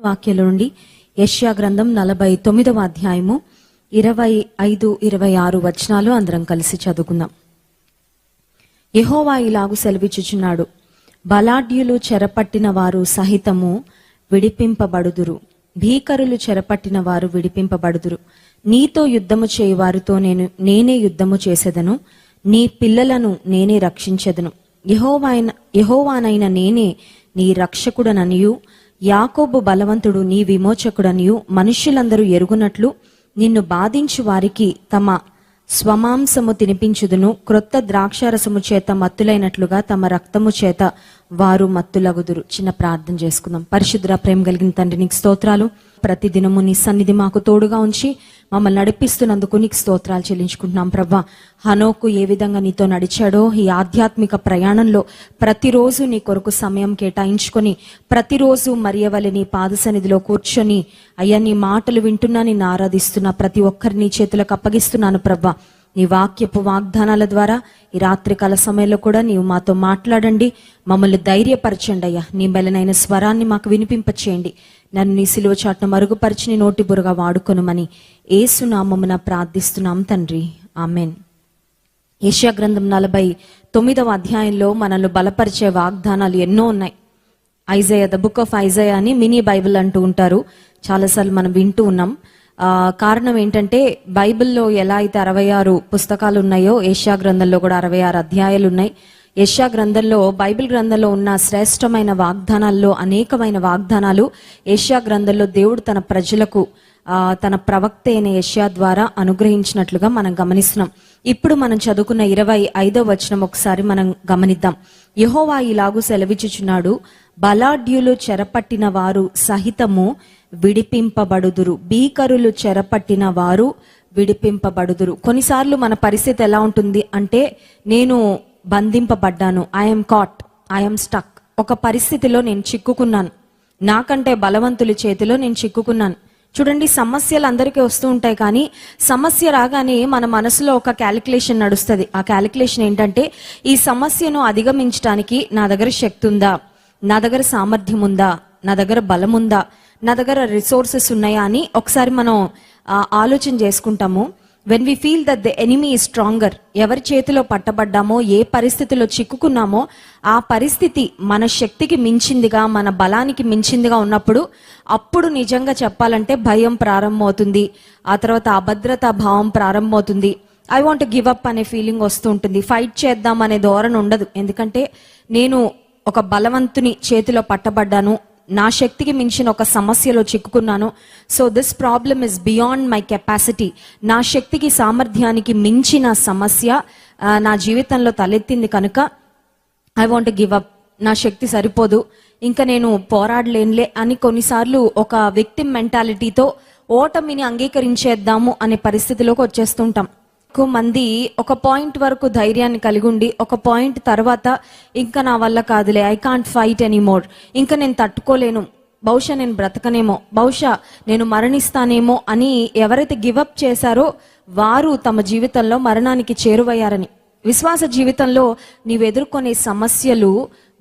వాక్యాల నుండి యెషయా గ్రంథం 49వ అధ్యాయము 25-26 వచనాలు అందరం కలిసి చదువుకుందాం. యెహోవా ఇలాగు సెలవిచ్చుచున్నాడు, బలాఢ్యులు చెరపట్టిన వారు సహితము విడిపింపబడుదురు, భీకరులు చెరపట్టిన వారు విడిపింపబడుదురు. నీతో యుద్ధము చేయు వారితో నేనే యుద్ధము చేసేదను, నీ పిల్లలను నేనే రక్షించెదను. యెహోవానైన నేనే నీ రక్షకుడననియు యాకోబు బలవంతుడు నీ విమోచకుడనియు మనుష్యులందరూ ఎరుగునట్లు నిన్ను బాధించు వారికి తమ స్వమాంసము తినిపించుదును. క్రొత్త ద్రాక్షారసము చేత మత్తులైనట్లుగా తమ రక్తము చేత వారు మత్తులగుదురు. చిన్న ప్రార్థన చేసుకుందాం. పరిశుద్ధ ప్రేమ కలిగిన తండ్రి, నీకు స్తోత్రాలు. ప్రతిదినము నీ సన్నిధి మాకు తోడుగా ఉంచి మమ్మల్ని నడిపిస్తున్నందుకు నీకు స్తోత్రాలు చెల్లించుకుంటున్నాం. ప్రవ్వా, హనోకు ఏ విధంగా నీతో నడిచాడో ఈ ఆధ్యాత్మిక ప్రయాణంలో ప్రతిరోజు నీ కొరకు సమయం కేటాయించుకొని ప్రతిరోజు మరియవలె నీ పాద సన్నిధిలో కూర్చొని అయ్యా నీ మాటలు వింటున్నా, నిన్ను ఆరాధిస్తున్నా ప్రతి ఒక్కరిని చేతులకు అప్పగిస్తున్నాను. ప్రవ్వా, నీ వాక్యపు వాగ్దానాల ద్వారా ఈ రాత్రికాల సమయంలో కూడా నీవు మాతో మాట్లాడండి, మమ్మల్ని ధైర్యపరచండి. అయ్యా, నీ మెలనైన స్వరాన్ని మాకు వినిపింపచేయండి. నన్ను నీ సిలువ చాటున మరుగుపరిచి నీ నోటి బురగా వాడుకొనుమని యేసు నామమున ప్రార్థిస్తున్నాం తండ్రి, ఆమెన్. యెషయా గ్రంథం 49వ అధ్యాయంలో మనల్ని బలపరిచే వాగ్దానాలు ఎన్నో ఉన్నాయి. Isaiah, the book of Isaiah అని మినీ బైబిల్ అంటూ ఉంటారు. చాలాసార్లు మనం వింటూ ఉన్నాం. కారణం ఏంటంటే బైబిల్లో ఎలా అయితే 66 పుస్తకాలు ఉన్నాయో యెషయా గ్రంథంలో కూడా 66 అధ్యాయాలు ఉన్నాయి. యెషయా గ్రంథంలో, బైబిల్ గ్రంథంలో ఉన్న శ్రేష్టమైన వాగ్దానాల్లో అనేకమైన వాగ్దానాలు యెషయా గ్రంథంలో దేవుడు తన ప్రజలకు తన ప్రవక్త అయిన యెషయా ద్వారా అనుగ్రహించినట్లుగా మనం గమనిస్తున్నాం. ఇప్పుడు మనం చదువుకున్న 25వ వచనం ఒకసారి మనం గమనిద్దాం. యెహోవా ఇలాగు సెలవిచ్చుచున్నాడు, బలాఢ్యులు చెరపట్టిన వారు సహితము విడిపింపబడుదురు, భీకరులు చెరపట్టిన వారు విడిపింపబడుదురు. కొన్నిసార్లు మన పరిస్థితి ఎలా ఉంటుంది అంటే, నేను బంధింపబడ్డాను, ఐఎమ్ కాట్, ఐఎమ్ స్టక్. ఒక పరిస్థితిలో నేను చిక్కుకున్నాను, నాకంటే బలవంతుల చేతిలో నేను చిక్కుకున్నాను. చూడండి, సమస్యలు అందరికీ వస్తూ ఉంటాయి, కానీ సమస్య రాగానే మన మనసులో ఒక క్యాలిక్యులేషన్ నడుస్తుంది. ఆ క్యాలిక్యులేషన్ ఏంటంటే, ఈ సమస్యను అధిగమించడానికి నా దగ్గర శక్తి ఉందా, నా దగ్గర సామర్థ్యం ఉందా, నా దగ్గర బలం ఉందా, నా దగ్గర రిసోర్సెస్ ఉన్నాయా అని ఒకసారి మనం ఆలోచన చేసుకుంటాము. When we feel that the enemy is stronger, ఎవరి చేతిలో పట్టబడ్డామో, ఏ పరిస్థితిలో చిక్కుకున్నామో ఆ పరిస్థితి మన శక్తికి మించిందిగా, మన బలానికి మించిందిగా ఉన్నప్పుడు అప్పుడు నిజంగా చెప్పాలంటే భయం ప్రారంభమవుతుంది. ఆ తర్వాత అభద్రతా భావం ప్రారంభమవుతుంది. ఐ వాంట్ గివ్ అప్ అనే ఫీలింగ్ వస్తూ ఉంటుంది. ఫైట్ చేద్దాం అనే ధోరణి ఉండదు. ఎందుకంటే నేను ఒక బలవంతుని చేతిలో పట్టబడ్డాను, నా శక్తికి మించిన ఒక సమస్యలో చిక్కుకున్నాను. So this problem is beyond my capacity. నా శక్తికి సామర్థ్యానికి మించిన సమస్య నా జీవితంలో తలెత్తింది కనుక ఐ వాంట్ గివ్ అప్, నా శక్తి సరిపోదు, ఇంకా నేను పోరాడలేనులే అని కొన్నిసార్లు ఒక విక్టిమ్ మెంటాలిటీతో ఓటమిని అంగీకరించేద్దాము అనే పరిస్థితిలోకి వచ్చేస్తుంటాం. ఎక్కువ మంది ఒక పాయింట్ వరకు ధైర్యాన్ని కలిగి ఉండి ఒక పాయింట్ తర్వాత ఇంకా నా వల్ల కాదులే, ఐ కాంట్ ఫైట్ ఎనీమోర్, ఇంకా నేను తట్టుకోలేను, బహుశా నేను బ్రతకనేమో, బహుశా నేను మరణిస్తానేమో అని ఎవరైతే గివప్ చేశారో వారు తమ జీవితంలో మరణానికి చేరువయ్యారని. విశ్వాస జీవితంలో నీవు ఎదుర్కొనే సమస్యలు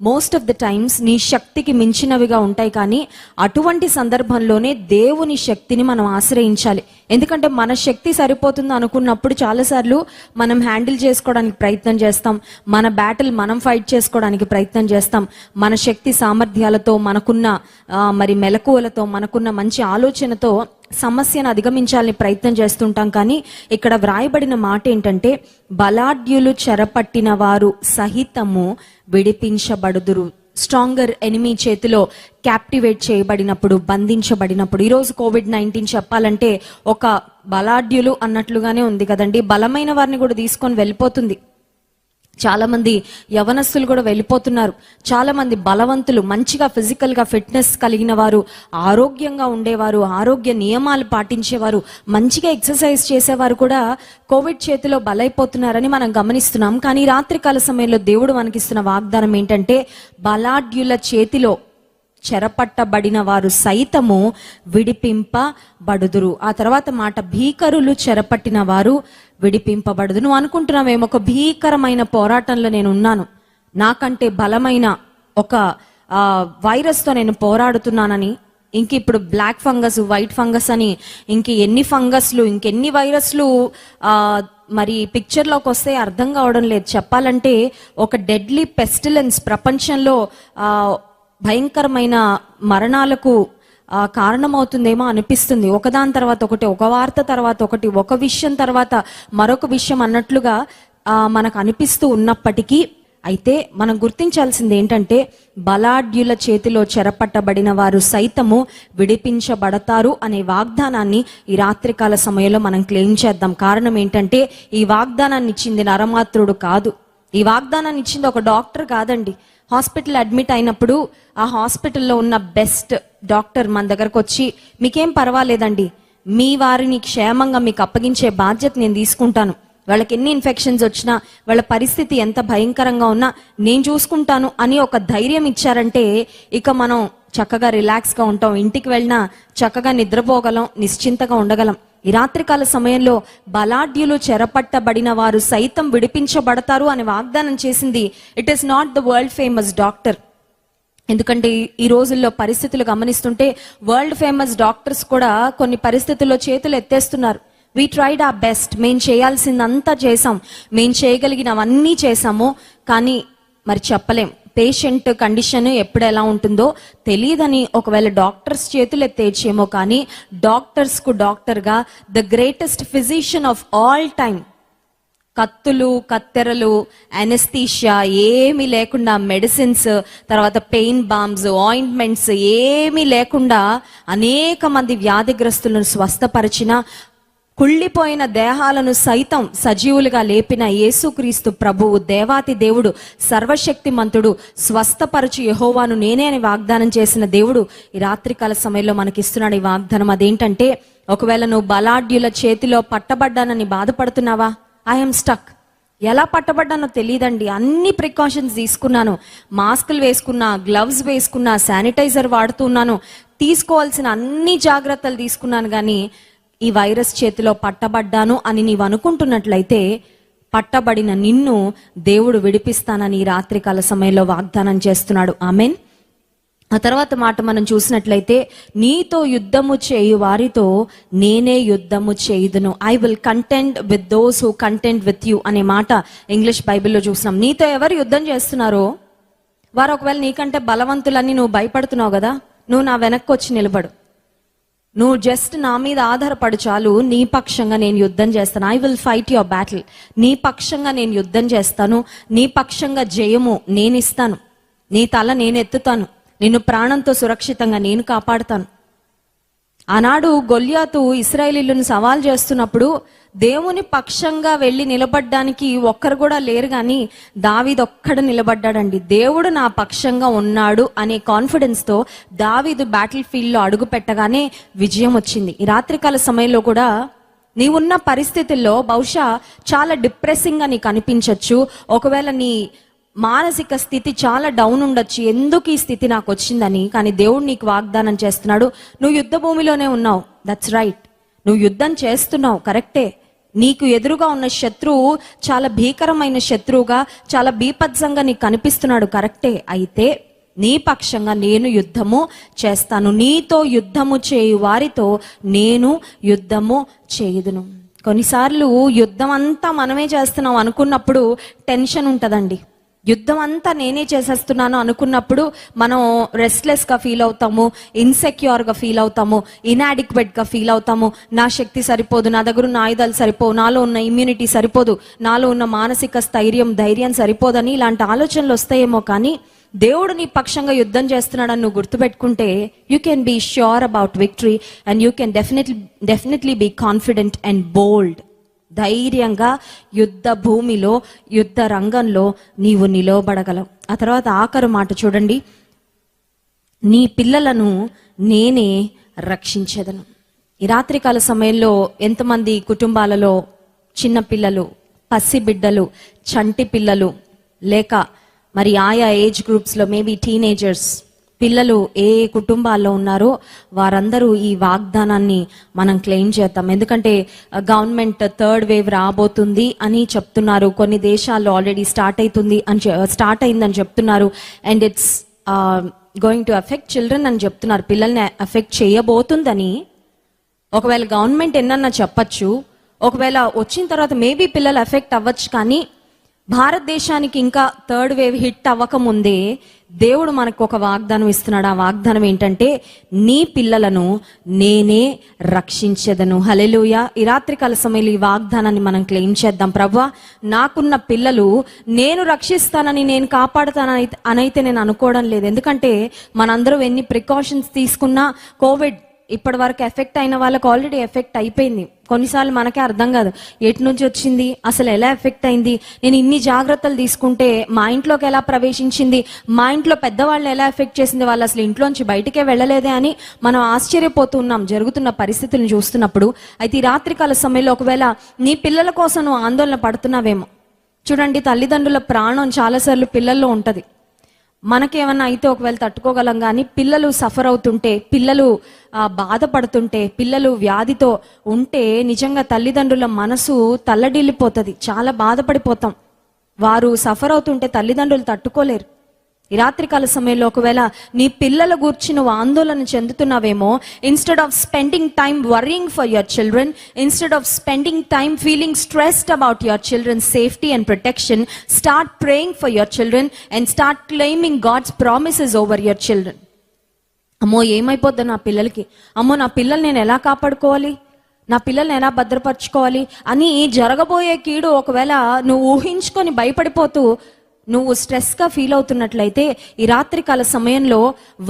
మోస్ట్ ఆఫ్ ద టైమ్స్ నీ శక్తికి మించినవిగా ఉంటాయి, కానీ అటువంటి సందర్భంలోనే దేవుని శక్తిని మనం ఆశ్రయించాలి. ఎందుకంటే మన శక్తి సరిపోతుంది అనుకున్నప్పుడు చాలాసార్లు మనం హ్యాండిల్ చేసుకోవడానికి ప్రయత్నం చేస్తాం, మన బ్యాటిల్ మనం ఫైట్ చేసుకోవడానికి ప్రయత్నం చేస్తాం. మన శక్తి సామర్థ్యాలతో, మనకున్న మరి మెలకువలతో, మనకున్న మంచి ఆలోచనతో సమస్యను అధిగమించాలని ప్రయత్నం చేస్తుంటాం. కానీ ఇక్కడ వ్రాయబడిన మాట ఏంటంటే, బలాఢ్యులు చెరపట్టిన వారు సహితము విడిపించబడుదురు. స్ట్రాంగర్ ఎనిమీ చేతిలో క్యాప్టివేట్ చేయబడినప్పుడు, బంధించబడినప్పుడు, ఈరోజు కోవిడ్-19 చెప్పాలంటే ఒక బలాఢ్యులు అన్నట్లుగానే ఉంది కదండి. బలమైన వారిని కూడా తీసుకొని వెళ్ళిపోతుంది. చాలా మంది యవనస్తులు కూడా వెళ్ళిపోతున్నారు. చాలా మంది బలవంతులు, మంచిగా ఫిజికల్ గా ఫిట్నెస్ కలిగిన వారు, ఆరోగ్యంగా ఉండేవారు, ఆరోగ్య నియమాలు పాటించేవారు, మంచిగా ఎక్సర్సైజ్ చేసేవారు కూడా కోవిడ్ చేతిలో బలైపోతున్నారని మనం గమనిస్తున్నాం. కానీ రాత్రికాల సమయంలో దేవుడు మనకిస్తున్న వాగ్దానం ఏంటంటే, బలాఢ్యుల చేతిలో చెరపట్టబడిన వారు సైతము విడిపింపబడుదురు. ఆ తర్వాత మాట, భీకరులు చెరపట్టిన వారు విడిపింపబడుదు. నువ్వు అనుకుంటున్నావేమో, ఒక భీకరమైన పోరాటంలో నేను ఉన్నాను, నాకంటే బలమైన ఒక వైరస్తో నేను పోరాడుతున్నానని. ఇంక ఇప్పుడు బ్లాక్ ఫంగస్, వైట్ ఫంగస్ అని ఇంక ఎన్ని ఫంగస్లు, ఇంకెన్ని వైరస్లు మరి పిక్చర్లోకి వస్తే అర్థం కావడం లేదు. చెప్పాలంటే ఒక డెడ్లీ పెస్టిలెన్స్ ప్రపంచంలో భయంకరమైన మరణాలకు కారణమవుతుందేమో అనిపిస్తుంది. ఒకదాని తర్వాత ఒకటి, ఒక వార్త తర్వాత ఒకటి, ఒక విషయం తర్వాత మరొక విషయం అన్నట్లుగా మనకు అనిపిస్తూ ఉన్నప్పటికీ, అయితే మనం గుర్తించాల్సింది ఏంటంటే బలాఢ్యుల చేతిలో చెరపట్టబడిన వారు సైతము విడిపించబడతారు అనే వాగ్దానాన్ని ఈ రాత్రికాల సమయంలో మనం క్లెయిమ్ చేద్దాం. కారణం ఏంటంటే ఈ వాగ్దానాన్ని ఇచ్చింది నరమాత్రుడు కాదు. ఈ వాగ్దానాన్ని ఇచ్చింది ఒక డాక్టర్ కాదండి. హాస్పిటల్ అడ్మిట్ అయినప్పుడు ఆ హాస్పిటల్లో ఉన్న బెస్ట్ డాక్టర్ మన దగ్గరకు వచ్చి, మీకేం పర్వాలేదండి, మీ వారిని క్షేమంగా మీకు అప్పగించే బాధ్యత నేను తీసుకుంటాను, వాళ్ళకి ఎన్ని ఇన్ఫెక్షన్స్ వచ్చినా, వాళ్ళ పరిస్థితి ఎంత భయంకరంగా ఉన్నా నేను చూసుకుంటాను అని ఒక ధైర్యం ఇచ్చారంటే ఇక మనం చక్కగా రిలాక్స్గా ఉంటాం. ఇంటికి వెళ్ళినా చక్కగా నిద్రపోగలం, నిశ్చింతగా ఉండగలం. ఈ రాత్రికాల సమయంలో బలాఢ్యులు చెరపట్టబడిన వారు సైతం విడిపించబడతారు అని వాగ్దానం చేసింది it is not the world famous doctor. ఎందుకంటే ఈ రోజుల్లో పరిస్థితులు గమనిస్తుంటే వరల్డ్ ఫేమస్ డాక్టర్స్ కూడా కొన్ని పరిస్థితుల్లో చేతులు ఎత్తేస్తున్నారు. వీ ట్రైడ్ ఆర్ బెస్ట్, మేము చేయాల్సిందంతా చేసాం, మేము చేయగలిగినవన్నీ చేసాము, కానీ మరి చెప్పలేం పేషెంట్ కండిషన్ ఎప్పుడు ఎలా ఉంటుందో తెలియదని ఒకవేళ డాక్టర్స్ చేతులు ఎత్తేచేమో, కానీ డాక్టర్స్కు డాక్టర్గా the greatest physician of all time, కత్తులు, కత్తెరలు, అనెస్థీషియా ఏమీ లేకుండా, మెడిసిన్స్, తర్వాత పెయిన్ బామ్స్, ఆయింట్మెంట్స్ ఏమీ లేకుండా అనేక మంది వ్యాధిగ్రస్తులను స్వస్థపరిచిన, కుళ్ళిపోయిన దేహాలను సైతం సజీవులుగా లేపిన యేసుక్రీస్తు ప్రభువు, దేవాతి దేవుడు, సర్వశక్తిమంతుడు, స్వస్థపరచు యెహోవాను నేనే అని వాగ్దానం చేసిన దేవుడు ఈ రాత్రికాల సమయంలో మనకిస్తున్నాడు ఈ వాగ్దానం. అదేంటంటే ఒకవేళ నువ్వు బలాఢ్యుల చేతిలో పట్టబడ్డానని బాధపడుతున్నావా? I'm stuck. ఎలా పట్టబడ్డానో తెలియదండి. అన్ని ప్రికాషన్స్ తీసుకున్నాను, మాస్కులు వేసుకున్నా, గ్లవ్స్ వేసుకున్నా, శానిటైజర్ వాడుతున్నాను, తీసుకోవాల్సిన అన్ని జాగ్రత్తలు తీసుకున్నాను, కానీ ఈ వైరస్ చేతిలో పట్టబడ్డాను అని నీవు అనుకుంటున్నట్లయితే పట్టబడిన నిన్ను దేవుడు విడిపిస్తానని ఈ రాత్రికాల సమయంలో వాగ్దానం చేస్తున్నాడు. ఆమెన్. ఆ తర్వాత మాట మనం చూసినట్లయితే, నీతో యుద్ధము చేయు వారితో నేనే యుద్ధము చేయుదును. I will contend with those who contend with you అనే మాట ఇంగ్లీష్ బైబిల్లో చూసినాం. నీతో ఎవరు యుద్ధం చేస్తున్నారో వారు ఒకవేళ నీకంటే బలవంతులని నువ్వు భయపడుతున్నావు కదా, నువ్వు నా వెనక్కి వచ్చి నిలబడు. నువ్వు జస్ట్ నా మీద ఆధారపడు చాలు, నీ పక్షంగా నేను యుద్ధం చేస్తాను. I will fight your battle. నీ పక్షంగా నేను యుద్ధం చేస్తాను, నీ పక్షంగా జయము నేను ఇస్తాను, నీ తల నేను ఎత్తుతాను, నిన్ను ప్రాణంతో సురక్షితంగా నేను కాపాడుతాను. ఆనాడు గొల్యాతు ఇశ్రాయేలీయులను సవాల్ చేస్తున్నప్పుడు దేవుని పక్షంగా వెళ్ళి నిలబడ్డానికి ఒక్కరు కూడా లేరు, కానీ దావీదు ఒక్కడు నిలబడ్డాడండి. దేవుడు నా పక్షంగా ఉన్నాడు అనే కాన్ఫిడెన్స్ తో దావీదు బ్యాటిల్ ఫీల్డ్ లో అడుగు పెట్టగానే విజయం వచ్చింది. ఈ రాత్రికాల సమయంలో కూడా నీవున్న పరిస్థితుల్లో బహుశా చాలా డిప్రెసింగ్ గా నీకు అనిపించవచ్చు. ఒకవేళ నీ మానసిక స్థితి చాలా డౌన్ ఉండొచ్చు, ఎందుకు ఈ స్థితి నాకు వచ్చిందని. కానీ దేవుడు నీకు వాగ్దానం చేస్తున్నాడు, నువ్వు యుద్ధ భూమిలోనే ఉన్నావు. దట్స్ రైట్, నువ్వు యుద్ధం చేస్తున్నావు, కరెక్టే. నీకు ఎదురుగా ఉన్న శత్రువు చాలా భీకరమైన శత్రువుగా, చాలా బీభత్సంగా నీకు కనిపిస్తున్నాడు, కరెక్టే. అయితే నీ పక్షంగా నేను యుద్ధము చేస్తాను, నీతో యుద్ధము చేయు వారితో నేను యుద్ధము చేయుదును. కొన్నిసార్లు యుద్ధం అంతా మనమే చేస్తున్నాం అనుకున్నప్పుడు టెన్షన్ ఉంటుందండి. యుద్ధం అంతా నేనే చేసేస్తున్నాను అనుకున్నప్పుడు మనం రెస్ట్లెస్గా ఫీల్ అవుతాము, ఇన్సెక్యూర్గా ఫీల్ అవుతాము, ఇన్యాడిక్వేట్గా ఫీల్ అవుతాము. నా శక్తి సరిపోదు, నా దగ్గర ఉన్న ఆయుధాలు సరిపోవు, నాలో ఉన్న ఇమ్యూనిటీ సరిపోదు, నాలో ఉన్న మానసిక ధైర్యం సరిపోదని ఇలాంటి ఆలోచనలు వస్తాయేమో. కానీ దేవుడు నీ పక్షంగా యుద్ధం చేస్తున్నాడని నువ్వు గుర్తుపెట్టుకుంటే you can be sure about victory and you can definitely be confident and bold. ధైర్యంగా యుద్ధ భూమిలో, యుద్ధ రంగంలో నీవు నిలవబడగలవు. ఆ తర్వాత ఆఖరు మాట చూడండి, నీ పిల్లలను నేనే రక్షించెదను. ఈ రాత్రికాల సమయంలో ఎంతమంది కుటుంబాలలో చిన్న పిల్లలు, పసిబిడ్డలు, చంటి పిల్లలు, లేక మరి ఆయా ఏజ్ గ్రూప్స్లో మేబీ టీనేజర్స్ పిల్లలు ఏ కుటుంబాల్లో ఉన్నారో వారందరూ ఈ వాగ్దానాన్ని మనం క్లెయిమ్ చేద్దాం. ఎందుకంటే గవర్నమెంట్ థర్డ్ వేవ్ రాబోతుంది అని చెప్తున్నారు, కొన్ని దేశాల్లో ఆల్రెడీ స్టార్ట్ అయిందని చెప్తున్నారు. And it's going to affect children అని చెప్తున్నారు, పిల్లల్ని అఫెక్ట్ చేయబోతుందని. ఒకవేళ గవర్నమెంట్ ఎన్నన్నా చెప్పచ్చు, ఒకవేళ వచ్చిన తర్వాత మేబీ పిల్లలు ఎఫెక్ట్ అవ్వచ్చు, కానీ భారతదేశానికి ఇంకా థర్డ్ వేవ్ హిట్ అవ్వకముందే దేవుడు మనకు ఒక వాగ్దానం ఇస్తున్నాడు. ఆ వాగ్దానం ఏంటంటే, నీ పిల్లలను నేనే రక్షించెదను. హల్లెలూయా. ఈ రాత్రికాల సమయంలో ఈ వాగ్దానాన్ని మనం క్లెయిమ్ చేద్దాం. ప్రభువా, నాకున్న పిల్లలు నేను రక్షిస్తానని, నేను కాపాడుతానని అనైతే నేను అనుకోవడం లేదు. ఎందుకంటే మనందరం ఎన్ని ప్రికాషన్స్ తీసుకున్నా కోవిడ్ ఇప్పటి వరకు ఎఫెక్ట్ అయిన వాళ్ళకి ఆల్రెడీ ఎఫెక్ట్ అయిపోయింది. కొన్నిసార్లు మనకే అర్థం కాదు ఎటు నుంచి వచ్చింది, అసలు ఎలా ఎఫెక్ట్ అయింది, నేను ఇన్ని జాగ్రత్తలు తీసుకుంటే మా ఇంట్లోకి ఎలా ప్రవేశించింది, మా ఇంట్లో పెద్దవాళ్ళు ఎలా ఎఫెక్ట్ చేసింది, వాళ్ళు అసలు ఇంట్లోంచి బయటకే వెళ్ళలేదే అని మనం ఆశ్చర్యపోతున్నాం జరుగుతున్న పరిస్థితులను చూస్తున్నప్పుడు. అయితే ఈ రాత్రికాల సమయంలో ఒకవేళ నీ పిల్లల కోసం నువ్వు ఆందోళన పడుతున్నావేమో. చూడండి, తల్లిదండ్రుల ప్రాణం చాలాసార్లు పిల్లల్లో ఉంటుంది. మనకేమన్నా అయితే ఒకవేళ తట్టుకోగలం, కానీ పిల్లలు సఫర్ అవుతుంటే, పిల్లలు బాధపడుతుంటే, పిల్లలు వ్యాధితో ఉంటే నిజంగా తల్లిదండ్రుల మనసు తల్లడిల్లిపోతుంది, చాలా బాధపడిపోతాం. వారు సఫర్ అవుతుంటే తల్లిదండ్రులు తట్టుకోలేరు. ఈ రాత్రికాల సమయంలో ఒకవేళ నీ పిల్లల గురించి నువ్వు ఆందోళన చెందుతున్నావేమో, instead of spending time worrying for your children, instead of spending time feeling stressed about your children safety and protection, start praying for your children and start claiming God's promises over your children. అమ్మో ఏమైపోద్ది నా పిల్లలకి, అమ్మో నా పిల్లల్ని నేను ఎలా కాపాడుకోవాలి, నా పిల్లల్ని ఎలా భద్రపరచుకోవాలి అని జరగబోయే కీడు ఒకవేళ నువ్వు ఊహించుకొని భయపడిపోతూ నువ్వు స్ట్రెస్గా ఫీల్ అవుతున్నట్లయితే, ఈ రాత్రికాల సమయంలో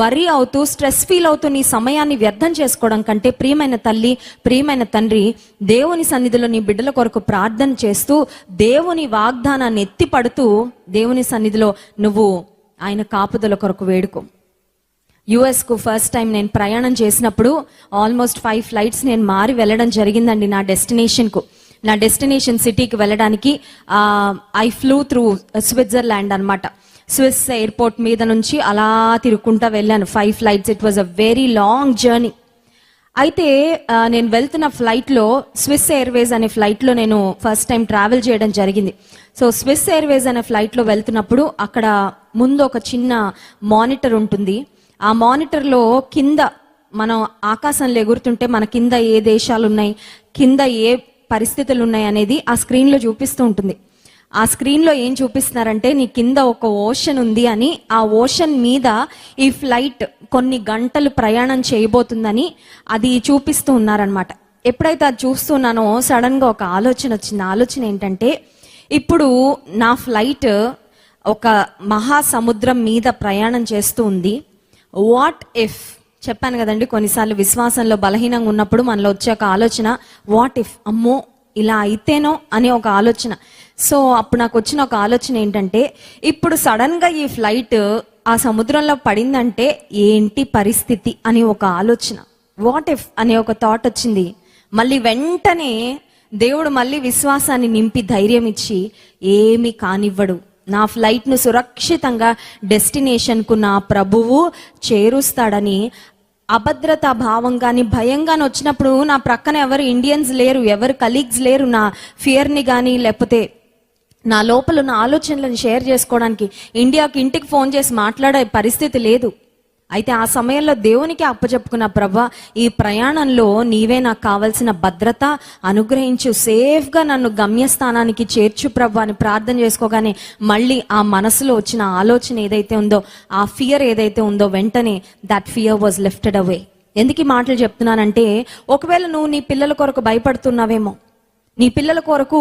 వరీ అవుతూ స్ట్రెస్ ఫీల్ అవుతూ నీ సమయాన్ని వ్యర్థం చేసుకోవడం కంటే, ప్రియమైన తల్లి, ప్రియమైన తండ్రి, దేవుని సన్నిధిలో నీ బిడ్డల కొరకు ప్రార్థన చేస్తూ దేవుని వాగ్దానాన్ని ఎత్తి పడుతూ దేవుని సన్నిధిలో నువ్వు ఆయన కాపుదల కొరకు వేడుకో. యుఎస్కు ఫస్ట్ టైం నేను ప్రయాణం చేసినప్పుడు ఆల్మోస్ట్ 5 ఫ్లైట్స్ నేను మారి వెళ్ళడం జరిగిందండి నా డెస్టినేషన్కు. నా డెస్టినేషన్ సిటీకి వెళ్ళడానికి ఐ ఫ్లూ త్రూ స్విట్జర్లాండ్ అనమాట. స్విస్ ఎయిర్పోర్ట్ మీద నుంచి అలా తిరుక్కుంటా వెళ్ళాను 5 flights. It was a very long journey. అయితే నేను వెళ్తున్న ఫ్లైట్లో, స్విస్ ఎయిర్వేస్ అనే ఫ్లైట్లో నేను ఫస్ట్ టైం ట్రావెల్ చేయడం జరిగింది. సో స్విస్ ఎయిర్వేస్ అనే ఫ్లైట్లో వెళ్తున్నప్పుడు అక్కడ ముందు ఒక చిన్న మానిటర్ ఉంటుంది. ఆ మానిటర్లో కింద మనం ఆకాశంలో ఎగురుతుంటే మన కింద ఏ దేశాలు ఉన్నాయి, కింద ఏ పరిస్థితులు ఉన్నాయి అనేది ఆ స్క్రీన్లో చూపిస్తూ ఉంటుంది. ఆ స్క్రీన్లో ఏం చూపిస్తున్నారంటే, నీ కింద ఒక ఓషన్ ఉంది అని, ఆ ఓషన్ మీద ఈ ఫ్లైట్ కొన్ని గంటలు ప్రయాణం చేయబోతుందని అది చూపిస్తూ ఉన్నారనమాట. ఎప్పుడైతే అది చూస్తున్నానో సడన్గా ఒక ఆలోచన వచ్చింది. ఆలోచన ఏంటంటే, ఇప్పుడు నా ఫ్లైట్ ఒక మహాసముద్రం మీద ప్రయాణం చేస్తూ ఉంది. వాట్ ఇఫ్, చెప్పాను కదండి కొన్నిసార్లు విశ్వాసంలో బలహీనంగా ఉన్నప్పుడు మనలో వచ్చే ఒక ఆలోచన, వాట్ ఇఫ్, అమ్మో ఇలా అయితేనో అనే ఒక ఆలోచన. సో అప్పుడు నాకు వచ్చిన ఒక ఆలోచన ఏంటంటే, ఇప్పుడు సడన్ గా ఈ ఫ్లైట్ ఆ సముద్రంలో పడిందంటే ఏంటి పరిస్థితి అని ఒక ఆలోచన, వాట్ ఇఫ్ అనే ఒక థాట్ వచ్చింది. మళ్ళీ వెంటనే దేవుడు మళ్ళీ విశ్వాసాన్ని నింపి ధైర్యం ఇచ్చి, ఏమి కానివ్వడు, నా ఫ్లైట్ను సురక్షితంగా డెస్టినేషన్కు నా ప్రభువు చేరుస్తాడని అభద్రతా భావం కానీ భయం కానీ వచ్చినప్పుడు నా ప్రక్కన ఎవరు ఇండియన్స్ లేరు, ఎవరు కలీగ్స్ లేరు నా ఫియర్ని కానీ లేకపోతే నా లోపల ఉన్న ఆలోచనలను షేర్ చేసుకోవడానికి. ఇంటికి ఫోన్ చేసి మాట్లాడే పరిస్థితి లేదు. అయితే ఆ సమయంలో దేవునికి అప్పచెప్పుకున్న, ప్రభా ఈ ప్రయాణంలో నీవే నాకు కావాల్సిన భద్రత అనుగ్రహించు, సేఫ్గా నన్ను గమ్యస్థానానికి చేర్చు ప్రభా అని ప్రార్థన చేసుకోగానే మళ్ళీ ఆ మనసులో వచ్చిన ఆలోచన ఏదైతే ఉందో, ఆ ఫియర్ ఏదైతే ఉందో, వెంటనే దట్ ఫియర్ వాజ్ లిఫ్టెడ్ అవే. ఎందుకు ఈ మాటలు చెప్తున్నానంటే, ఒకవేళ నువ్వు నీ పిల్లల కొరకు భయపడుతున్నావేమో, నీ పిల్లల కొరకు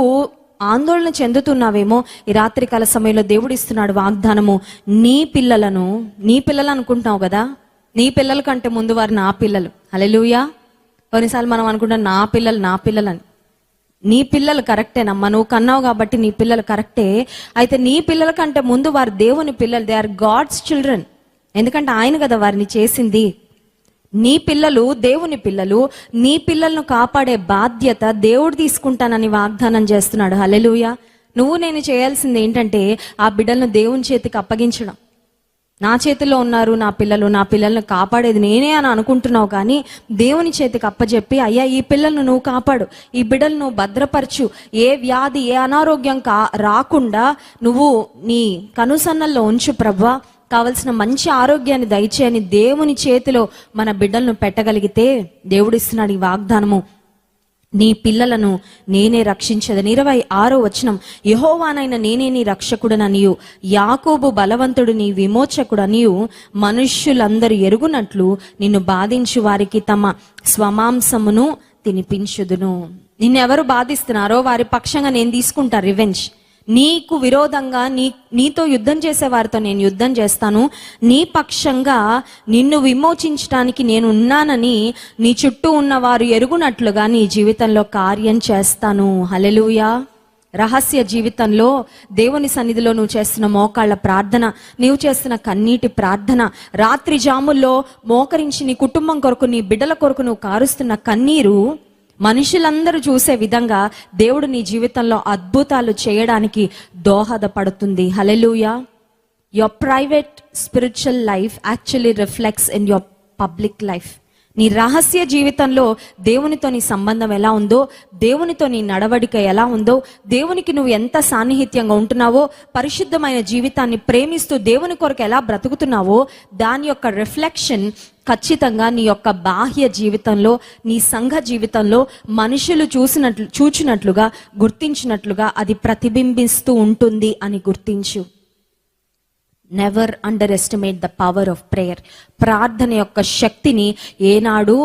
ఆందోళన చెందుతున్నావేమో, ఈ రాత్రికాల సమయంలో దేవుడు ఇస్తున్నాడు వాగ్దానము. నీ పిల్లలు అనుకుంటున్నావు కదా, నీ పిల్లల కంటే ముందు వారు నా పిల్లలు. హల్లెలూయా. కొన్నిసార్లు మనం అనుకుంటాం నా పిల్లలు అని. నీ పిల్లలు కరెక్టేనమ్మా, నువ్వు కన్నావు కాబట్టి నీ పిల్లలు కరెక్టే. అయితే నీ పిల్లల కంటే ముందు వారు దేవుని పిల్లలు, దే ఆర్ గాడ్స్ చిల్డ్రన్. ఎందుకంటే ఆయన కదా వారిని చేసింది. నీ పిల్లలు దేవుని పిల్లలు, నీ పిల్లలను కాపాడే బాధ్యత దేవుడు తీసుకుంటానని వాగ్దానం చేస్తున్నాడు. హల్లెలూయా. నువ్వు నేను చేయాల్సింది ఏంటంటే, ఆ బిడ్డలను దేవుని చేతికి అప్పగించడం. నా చేతిలో ఉన్నారు నా పిల్లలను కాపాడేది నేనే అని అనుకుంటున్నావు, కానీ దేవుని చేతికి అప్పచెప్పి, అయ్యా ఈ పిల్లలను నువ్వు కాపాడు, ఈ బిడ్డలు నువ్వు భద్రపరచు, ఏ వ్యాధి ఏ అనారోగ్యం రాకుండా నువ్వు నీ కనుసన్నల్లో ఉంచు ప్రభా, కావలసిన మంచి ఆరోగ్యాన్ని దయచేయని దేవుని చేతిలో మన బిడ్డలను పెట్టగలిగితే దేవుడిస్తున్నాడు ఈ వాగ్దానము, నీ పిల్లలను నేనే రక్షించదని. 26వ వచనం, యెహోవానైన నేనే నీ రక్షకుడననియు యాకోబు బలవంతుడు నీ విమోచకుడనియు మనుష్యులందరూ ఎరుగునట్లు నిన్ను బాధించు వారికి తమ స్వమాంసమును తినిపించుదును. నిన్నెవరు బాధిస్తున్నారో వారి పక్షంగా నేను తీసుకుంటా రివెంజ్. నీకు విరోధంగా నీతో యుద్ధం చేసే వారితో నేను యుద్ధం చేస్తాను. నీ పక్షంగా నిన్ను విమోచించడానికి నేను ఉన్నానని నీ చుట్టూ ఉన్న వారు ఎరుగునట్లుగా నీ జీవితంలో కార్యం చేస్తాను. హల్లెలూయా. రహస్య జీవితంలో దేవుని సన్నిధిలో నువ్వు చేస్తున్న మోకాళ్ళ ప్రార్థన, నీవు చేస్తున్న కన్నీటి ప్రార్థన, రాత్రి జాముల్లో మోకరించి నీ కుటుంబం కొరకు, నీ బిడ్డల కొరకు నువ్వు కారుస్తున్న కన్నీరు మనుషులందరూ చూసే విధంగా దేవుడు నీ జీవితంలో అద్భుతాలు చేయడానికి దోహదపడుతుంది. Hallelujah. Your private spiritual life actually reflects in your public life. నీ రహస్య జీవితంలో దేవునితో నీ సంబంధం ఎలా ఉందో, దేవునితో నీ నడవడిక ఎలా ఉందో, దేవునికి నువ్వు ఎంత సాన్నిహిత్యంగా ఉంటున్నావో, పరిశుద్ధమైన జీవితాన్ని ప్రేమిస్తూ దేవుని కొరకు ఎలా బ్రతుకుతున్నావో దాని యొక్క రిఫ్లెక్షన్ ఖచ్చితంగా నీ యొక్క బాహ్య జీవితంలో, నీ సంఘ జీవితంలో మనుషులు చూచినట్లుగా గుర్తించినట్లుగా అది ప్రతిబింబిస్తూ ఉంటుంది అని గుర్తించు. Never underestimate the power of prayer. ప్రార్థన యొక్క శక్తిని ఏనాడు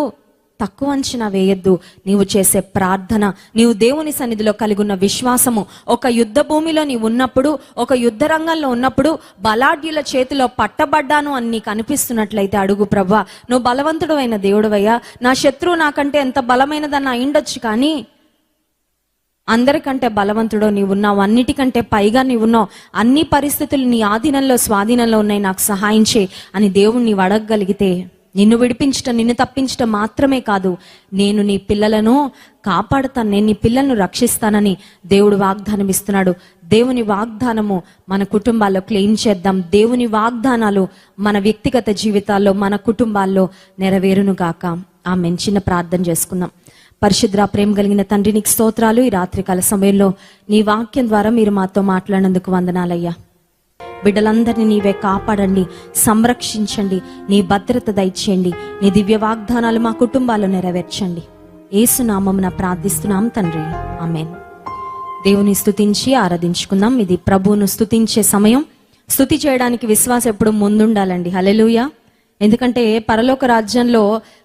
తక్కువ అంచనా వేయద్దు. నీవు చేసే ప్రార్థన, నీవు దేవుని సన్నిధిలో కలిగి ఉన్న విశ్వాసము, ఒక యుద్ధ భూమిలో నీవు ఉన్నప్పుడు, ఒక యుద్ధ రంగంలో ఉన్నప్పుడు బలాఢ్యుల చేతిలో పట్టబడ్డాను అని నీకు అనిపిస్తున్నట్లయితే అడుగు, ప్రభువా నువ్వు బలవంతుడు అయిన దేవుడవయ్యా, నా శత్రువు నాకంటే ఎంత బలమైనదని అయిండొచ్చు, కానీ అందరికంటే బలవంతుడో నీవున్నావు, అన్నిటికంటే పైగా నీవున్నావు, అన్ని పరిస్థితులు నీ ఆధీనంలో స్వాధీనంలో ఉన్నాయి, నాకు సహాయం చేయి అని దేవుణ్ణి అడగగలిగితే నిన్ను విడిపించటం, నిన్ను తప్పించటం మాత్రమే కాదు, నేను నీ పిల్లలను కాపాడుతాను, నేను నీ పిల్లలను రక్షిస్తానని దేవుడు వాగ్దానం ఇస్తున్నాడు. దేవుని వాగ్దానము మన కుటుంబాల్లో క్లెయిమ్ చేద్దాం. దేవుని వాగ్దానాలు మన వ్యక్తిగత జీవితాల్లో, మన కుటుంబాల్లో నెరవేరును గాక. ఆమేన్. చిన్న ప్రార్థన చేసుకుందాం. పరిశుద్ర ప్రేమ కలిగిన తండ్రి, నీకు స్తోత్రాలు. ఈ రాత్రికాల సమయంలో నీ వాక్యం ద్వారా మీరు మాతో మాట్లాడినందుకు వందనాలయ్యా. బిడ్డలందరినీ నీవే కాపాడండి, సంరక్షించండి, నీ భద్రత దయచేయండి, నీ దివ్య వాగ్దానాలు మా కుటుంబాల్లో నెరవేర్చండి. యేసు నామమున ప్రార్థిస్తున్నాం తండ్రి, ఆమేన్. దేవుని స్తుతించి ఆరాధించుకుందాం. ఇది ప్రభువును స్తుతించే సమయం. స్తుతి చేయడానికి విశ్వాసం ఎప్పుడు ముందుండాలండి. హల్లెలూయా. ఎందుకంటే పరలోక రాజ్యంలో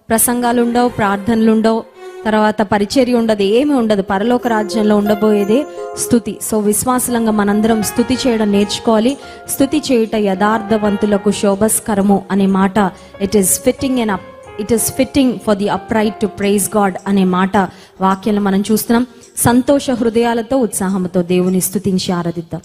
ప్రసంగాలు ఉండవు, ప్రార్థనలు ఉండవు, తర్వాత పరిచర్య ఉండదు, ఏమి ఉండదు. పరలోక రాజ్యంలో ఉండబోయేదే స్తుతి. సో విశ్వాసలంగా మనందరం స్తుతి చేయడం నేర్చుకోవాలి. స్తుతి చేయుట యథార్థవంతులకు శోభస్కరము అనే మాట, it is fitting for the upright to praise God అనే మాట వాక్యంలో మనం చూస్తున్నాం. సంతోష హృదయాలతో, ఉత్సాహంతో దేవుని స్తుతించి ఆరాధిద్దాం.